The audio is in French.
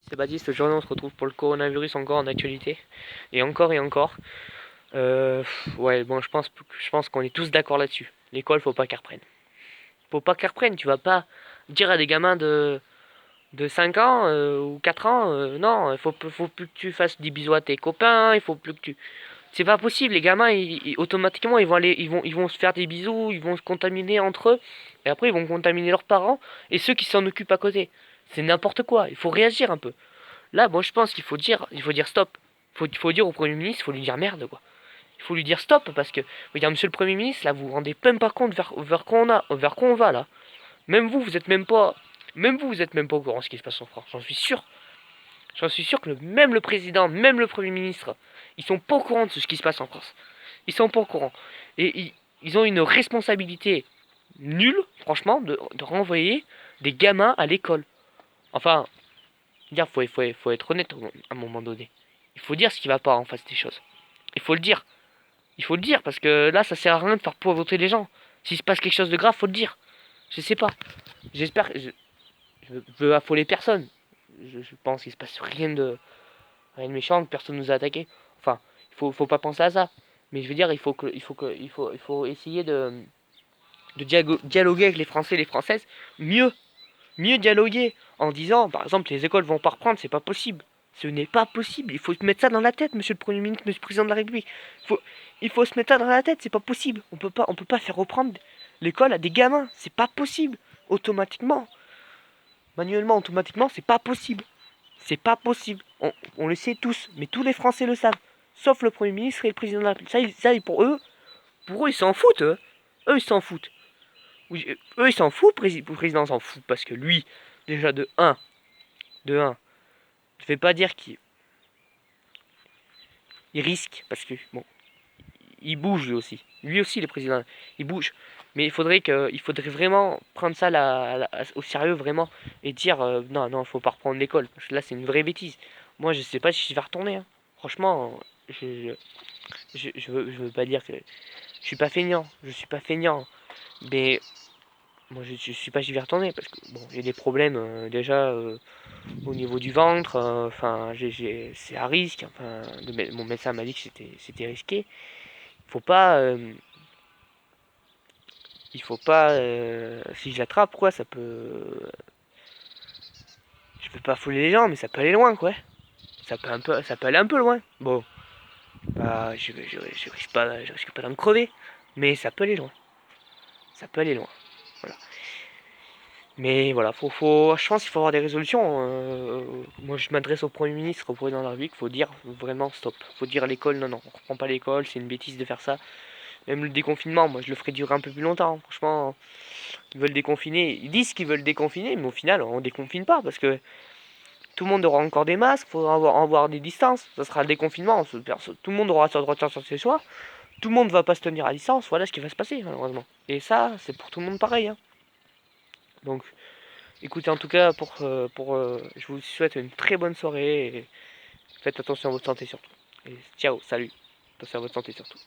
C'est Baptiste, aujourd'hui on se retrouve pour le coronavirus encore en actualité. Et encore et encore. Ouais, bon, je pense qu'on est tous d'accord là-dessus. L'école, faut pas qu'elle reprenne. Faut pas qu'elle reprenne, tu vas pas dire à des gamins de 5 ans ou 4 ans, non, faut plus que tu fasses des bisous à tes copains, il faut plus que tu... C'est pas possible, les gamins, automatiquement, ils vont se faire des bisous, ils vont se contaminer entre eux, et après ils vont contaminer leurs parents, et ceux qui s'en occupent à côté. C'est n'importe quoi, il faut réagir un peu. Là, moi, je pense qu'il faut dire stop. Il faut dire au Premier ministre, il faut lui dire merde, quoi. Il faut lui dire stop, parce que, regarde, monsieur le Premier ministre, là, vous vous rendez même pas compte vers quoi on va, là. Même vous êtes même pas au courant de ce qui se passe en France, j'en suis sûr. J'en suis sûr que même le président, même le Premier ministre, ils sont pas au courant de ce qui se passe en France. Ils sont pas au courant. Et ils ont une responsabilité nulle, franchement, de renvoyer des gamins à l'école. Enfin, dire, faut être honnête à un moment donné. Il faut dire ce qui va pas en face des choses. Il faut le dire. Il faut le dire parce que là, ça sert à rien de faire voter les gens. S'il se passe quelque chose de grave, faut le dire. Je sais pas. J'espère. Je veux affoler personne. Je pense qu'il se passe rien de méchant, que personne nous a attaqué. Enfin, faut pas penser à ça. Mais je veux dire, il faut essayer de dialoguer avec les Français et les Françaises mieux dialoguer en disant, par exemple, les écoles vont pas reprendre, c'est pas possible. Ce n'est pas possible. Il faut se mettre ça dans la tête, monsieur le Premier ministre, monsieur le Président de la République. Il faut, il faut se mettre ça dans la tête, c'est pas possible. On peut pas faire reprendre l'école à des gamins. C'est pas possible. Automatiquement. Manuellement, automatiquement, c'est pas possible. C'est pas possible. On le sait tous, mais tous les Français le savent. Sauf le Premier ministre et le Président de la République. Pour eux, ils s'en foutent. Eux, ils s'en foutent. Oui, eux, ils s'en foutent, le président s'en fout. Parce que lui, déjà de un, je vais pas dire qu'il risque, parce que bon, il bouge lui aussi. Lui aussi, le président, il bouge. Mais il faudrait vraiment prendre ça au sérieux, vraiment, et dire non, non, faut pas reprendre l'école. Parce que là, c'est une vraie bêtise. Moi, je sais pas si je vais retourner, hein. Franchement, je veux pas dire que je suis pas feignant. Je suis pas feignant. Mais moi, je suis pas si j'y vais retourner. Parce que bon, j'ai des problèmes déjà. Au niveau du ventre, enfin, c'est à risque. Enfin, mon médecin m'a dit que c'était risqué. Faut pas, il faut pas. Si je l'attrape, quoi, ça peut. Je peux pas fouler les gens, mais ça peut aller loin, quoi. Ça peut aller un peu loin. Bon, bah, je risque pas d'en crever, mais ça peut aller loin. Ça peut aller loin. Voilà. Mais voilà, je pense qu'il faut avoir des résolutions. Moi, je m'adresse au Premier ministre, au Président de la République. Faut dire vraiment stop. Faut dire à l'école, non, non, on reprend pas l'école, c'est une bêtise de faire ça. Même le déconfinement, moi, je le ferai durer un peu plus longtemps. Franchement, ils veulent déconfiner. Ils disent qu'ils veulent déconfiner, mais au final, on déconfine pas parce que tout le monde aura encore des masques, il faudra avoir des distances. Ça sera le déconfinement. Tout le monde aura son droit de sortir chez soi. Tout le monde va pas se tenir à distance. Voilà ce qui va se passer, malheureusement. Et ça, c'est pour tout le monde pareil, hein. Donc, écoutez, en tout cas, je vous souhaite une très bonne soirée et faites attention à votre santé surtout. Et ciao, salut. Attention à votre santé surtout.